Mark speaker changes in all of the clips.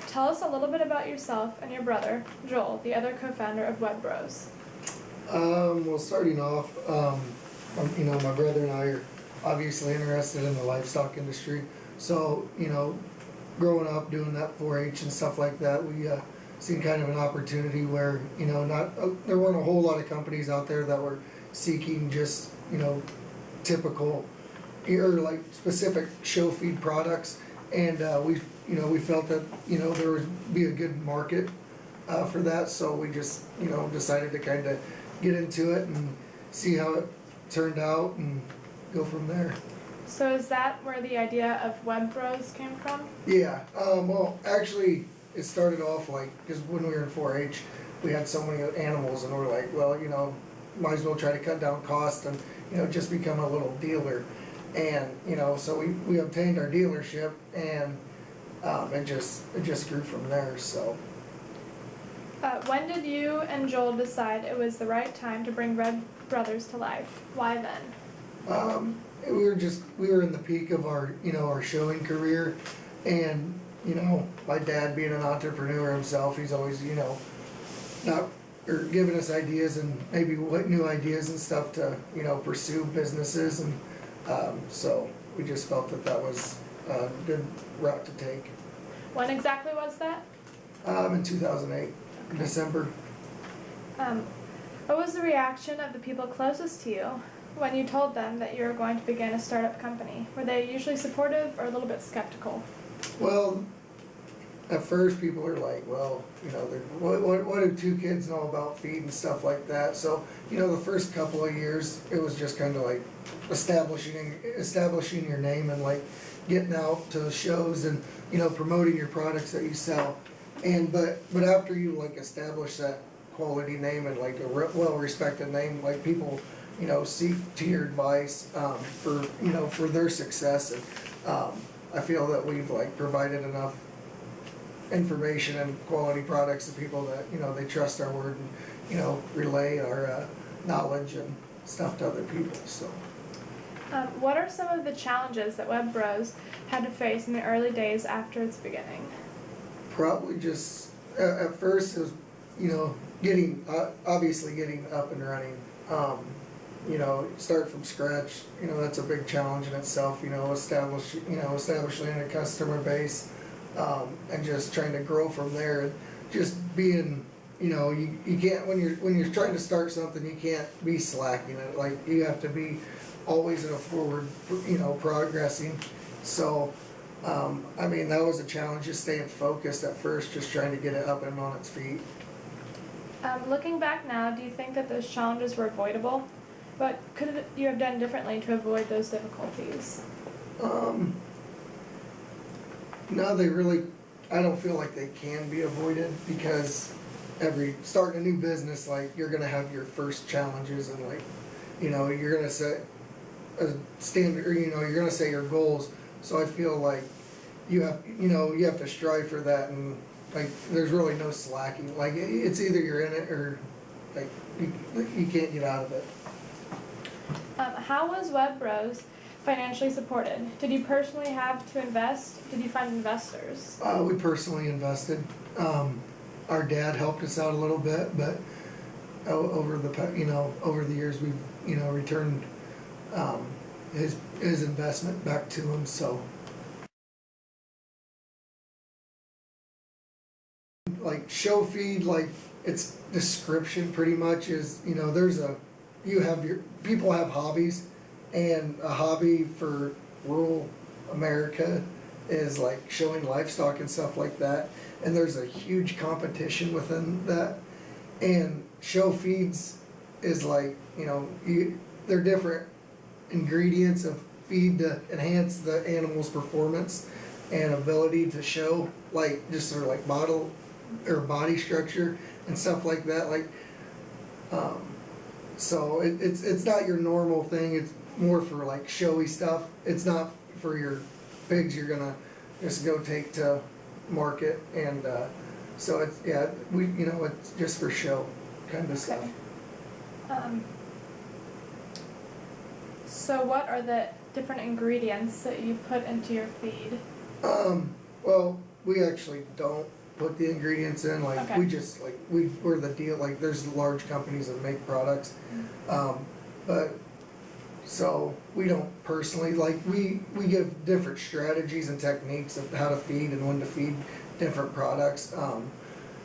Speaker 1: tell us a little bit about yourself and your brother, Joel, the other co-founder of Web Bros.
Speaker 2: Well, starting off, my brother and I are obviously interested in the livestock industry. So, growing up doing that 4-H and stuff like that, we seen kind of an opportunity where, there weren't a whole lot of companies out there that were seeking just, typical or like specific show feed products. And we felt that, there would be a good market for that. So we just, decided to kind of get into it and see how it turned out and go from there.
Speaker 1: So is that where the idea of Web Bros came from?
Speaker 2: Yeah, well, actually, it started off because when we were in 4-H, we had so many animals, and we're like, well, might as well try to cut down costs and, just become a little dealer. And, so we obtained our dealership, and it just grew from there, so.
Speaker 1: When did you and Joel decide it was the right time to bring Red Brothers to life? Why then?
Speaker 2: We were in the peak of our showing career, and my dad being an entrepreneur himself, he's always giving us ideas and maybe what new ideas and stuff to pursue businesses, and so we just felt that was a good route to take.
Speaker 1: When exactly was that?
Speaker 2: In 2008, in December.
Speaker 1: What was the reaction of the people closest to you when you told them that you were going to begin a startup company? Were they usually supportive or a little bit skeptical?
Speaker 2: Well, at first people are like, well, what do two kids know about feed and stuff like that? So, the first couple of years, it was just kind of like establishing your name and like getting out to the shows and, promoting your products that you sell. And, but after you like establish that quality name and like a well-respected name, like people, seek to your advice for their success, and I feel that we've like provided enough information and quality products to people that they trust our word and relay our knowledge and stuff to other people. So,
Speaker 1: what are some of the challenges that Web Bros had to face in the early days after its beginning?
Speaker 2: Probably just at first it was getting up and running. Start from scratch, that's a big challenge in itself, establishing a customer base, and just trying to grow from there, and just being, you can't, when you're trying to start something, you can't be slacking it, like you have to be always in a forward, progressing. So, that was a challenge, just staying focused at first, just trying to get it up and on its feet.
Speaker 1: Looking back now, do you think that those challenges were avoidable? What could you have done differently to avoid those difficulties?
Speaker 2: No, I don't feel like they can be avoided, because starting a new business, like you're gonna have your first challenges, and like, you're gonna set a standard, or you're gonna set your goals. So I feel like you have to strive for that, and like there's really no slacking. Like it's either you're in it or like you can't get out of it.
Speaker 1: How was Web Bros financially supported? Did you personally have to invest? Did you find investors?
Speaker 2: We personally invested. Our dad helped us out a little bit, but over the years we've returned his investment back to him. So, like show feed, like its description pretty much is, people have hobbies, and a hobby for rural America is like showing livestock and stuff like that, and there's a huge competition within that, and show feeds is like, they're different ingredients of feed to enhance the animal's performance and ability to show, like just sort of like model or body structure and stuff like that, like so it's not your normal thing. It's more for like showy stuff. It's not for your pigs you're gonna just go take to market, and so it's it's just for show kind of stuff.
Speaker 1: So what are the different ingredients that you put into your feed?
Speaker 2: Well, we actually don't put the ingredients in, like,
Speaker 1: Okay.
Speaker 2: we just, like, we're the deal, like, there's large companies that make products. But, so, we don't personally, like, we give different strategies and techniques of how to feed and when to feed different products.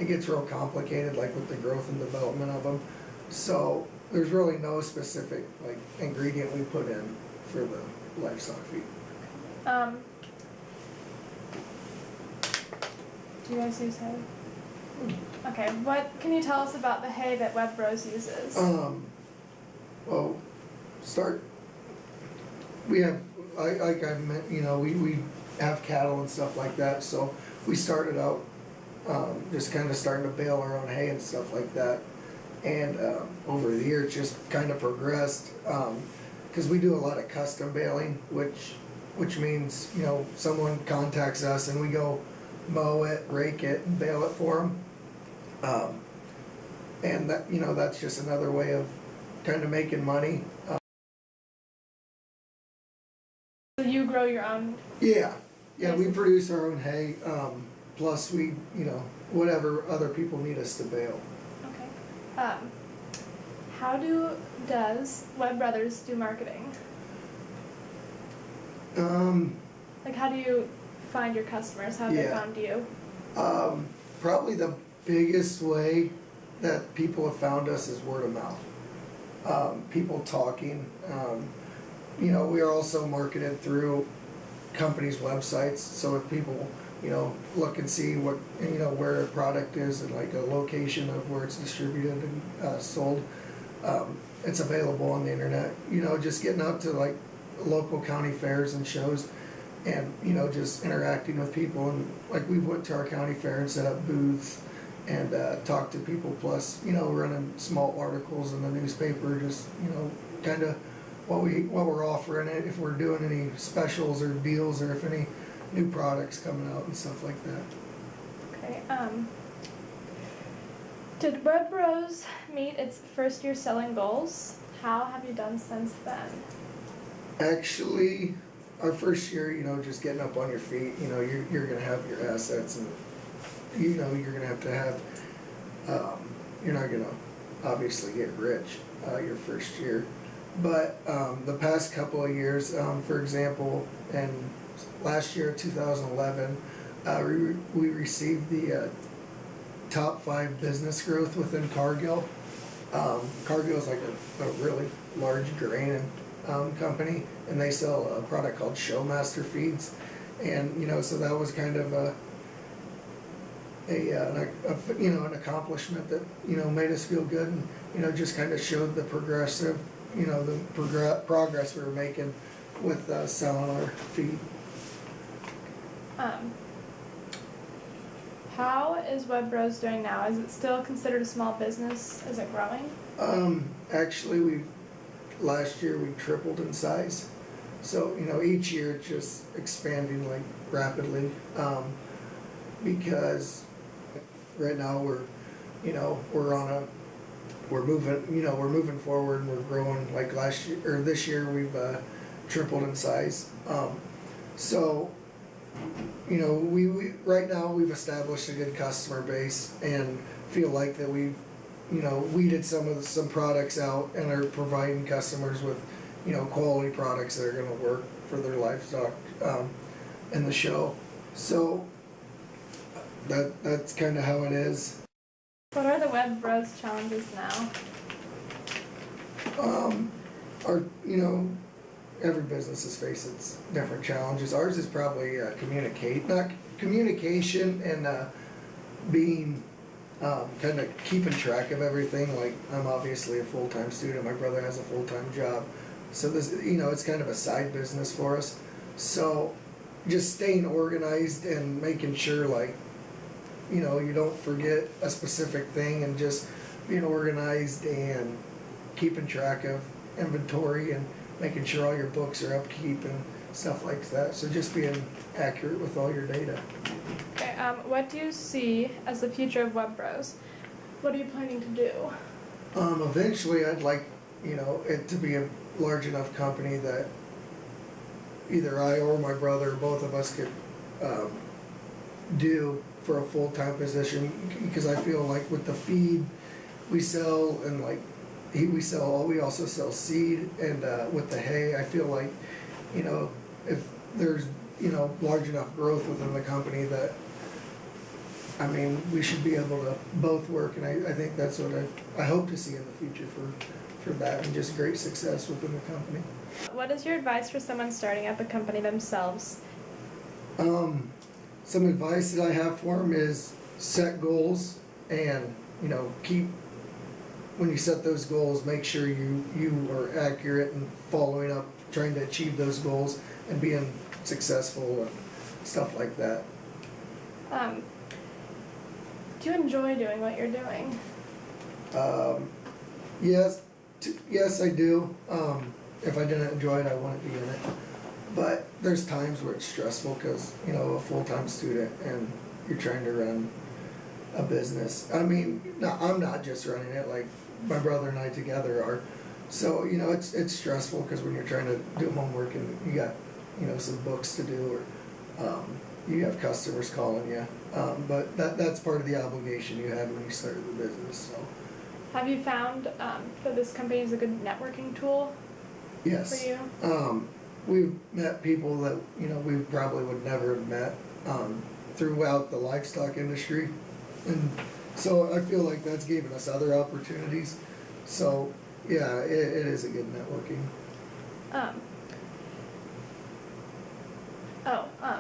Speaker 2: It gets real complicated, like with the growth and development of them. So, there's really no specific, like, ingredient we put in for the livestock feed.
Speaker 1: Do you guys use hay? Okay, what can you tell us about the hay that Web Bros uses?
Speaker 2: Well, we have, like I meant, you know, we have cattle and stuff like that, so we started out, just kinda starting to bale our own hay and stuff like that. And, over the years, just kinda progressed, cause we do a lot of custom baling, which means, you know, someone contacts us and we go mow it, rake it, and bale it for them. And that, you know, that's just another way of kinda making money.
Speaker 1: So you grow your own?
Speaker 2: Yeah, we produce our own hay, plus we, you know, whatever other people need us to bale.
Speaker 1: Okay. How does Web Brothers do marketing? Like, how do you find your customers? How have they found you?
Speaker 2: Probably the biggest way that people have found us is word of mouth. People talking. You know, we are also marketed through companies' websites, so if people, you know, look and see what, you know, where a product is and like a location of where it's distributed and sold, it's available on the internet. You know, just getting out to like local county fairs and shows, and you know, just interacting with people. And like we went to our county fair and set up booths and talked to people. Plus, you know, running small articles in the newspaper, just, you know, kind of what we're offering, it if we're doing any specials or deals, or if any new products coming out and stuff like that.
Speaker 1: Okay. Did Web Bros meet its first year selling goals? How have you done since then?
Speaker 2: Actually, our first year, you know, just getting up on your feet, you know, you're gonna have your assets, and you know you're gonna have to have. You're not gonna obviously get rich your first year, but the past couple of years, for example, and last year, 2011, we received the top 5 business growth within Cargill. Cargill is like a really large grain company, and they sell a product called Showmaster Feeds, and you know, so that was kind of a you know, an accomplishment that, you know, made us feel good, and you know, just kind of showed the progressive, you know, the progress we were making with selling our feed.
Speaker 1: How is Web Bros doing now? Is it still considered a small business? Is it growing?
Speaker 2: Actually, last year we tripled in size. So, you know, each year it's just expanding like rapidly. Because right now we're moving forward, and we're growing. Like last year or this year we've tripled in size. So, you know, we right now we've established a good customer base and feel like that we've, you know, weeded some products out and are providing customers with, you know, quality products that are going to work for their livestock in the show. So that's kind of how it is.
Speaker 1: What are the Web Bros challenges now?
Speaker 2: You know, every business is facing different challenges. Ours is probably communication and being kind of keeping track of everything. Like, I'm obviously a full-time student. My brother has a full-time job, so this, you know, it's kind of a side business for us. So just staying organized and making sure, like, you know, you don't forget a specific thing, and just being organized and keeping track of inventory and making sure all your books are upkeep and stuff like that. So just being accurate with all your data.
Speaker 1: Okay, what do you see as the future of Web Bros? What are you planning to do?
Speaker 2: Eventually I'd like, you know, it to be a large enough company that either I or my brother, both of us could do for a full-time position, because I feel like with the feed we sell and like we also sell seed, and with the hay, I feel like, you know, if there's, you know, large enough growth within the company that, I mean, we should be able to both work, and I think that's what I hope to see in the future for that, and just great success within the company.
Speaker 1: What is your advice for someone starting up a company themselves?
Speaker 2: Some advice that I have for them is set goals, and, you know, when you set those goals, make sure you are accurate and following up, trying to achieve those goals and being successful and stuff like that.
Speaker 1: Do you enjoy doing what you're doing?
Speaker 2: Yes, I do. If I didn't enjoy it, I wouldn't be in it. But there's times where it's stressful because, you know, a full-time student and you're trying to run a business. I mean, no, I'm not just running it, like my brother and I together are. So, you know, it's stressful because when you're trying to do homework and you got, you know, some books to do, or you have customers calling you. But that's part of the obligation you had when you started the business. So.
Speaker 1: Have you found that this company is a good networking tool
Speaker 2: Yes.
Speaker 1: for you?
Speaker 2: We've met people that, you know, we probably would never have met throughout the livestock industry, and so I feel like that's given us other opportunities. So yeah, it is a good networking.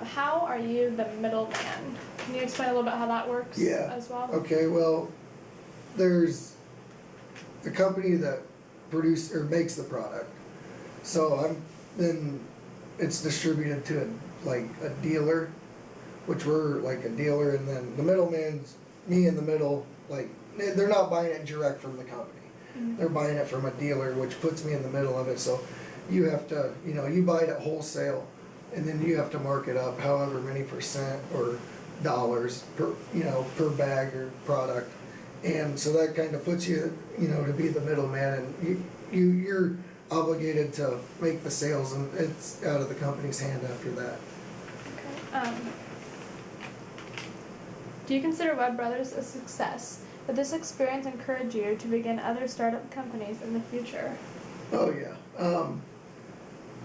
Speaker 1: How are you the middleman? Can you explain a little bit how that works as well?
Speaker 2: Okay, well, there's the company that produces or makes the product. So then it's distributed to a dealer, which we're like a dealer, and then the middleman's me in the middle. Like, they're not buying it direct from the company.
Speaker 1: Mm-hmm.
Speaker 2: They're buying it from a dealer, which puts me in the middle of it. So you have to, you know, you buy it at wholesale, and then you have to mark it up however many percent or dollars per, you know, per bag or product. And so that kind of puts you, you know, to be the middleman, and you're obligated to make the sales, and it's out of the company's hand after that.
Speaker 1: Okay. Do you consider Webb Brothers a success? Did this experience encourage you to begin other startup companies in the future?
Speaker 2: Oh yeah.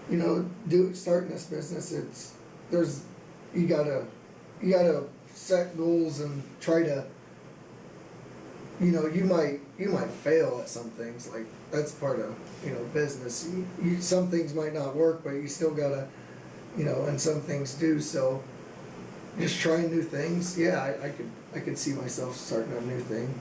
Speaker 2: You know, starting this business, you gotta set goals and try to, you know, you might fail at some things, like that's part of, you know, business. Some things might not work, but you still gotta, you know, and some things do. So just trying new things. Yeah, I could see myself starting a new thing.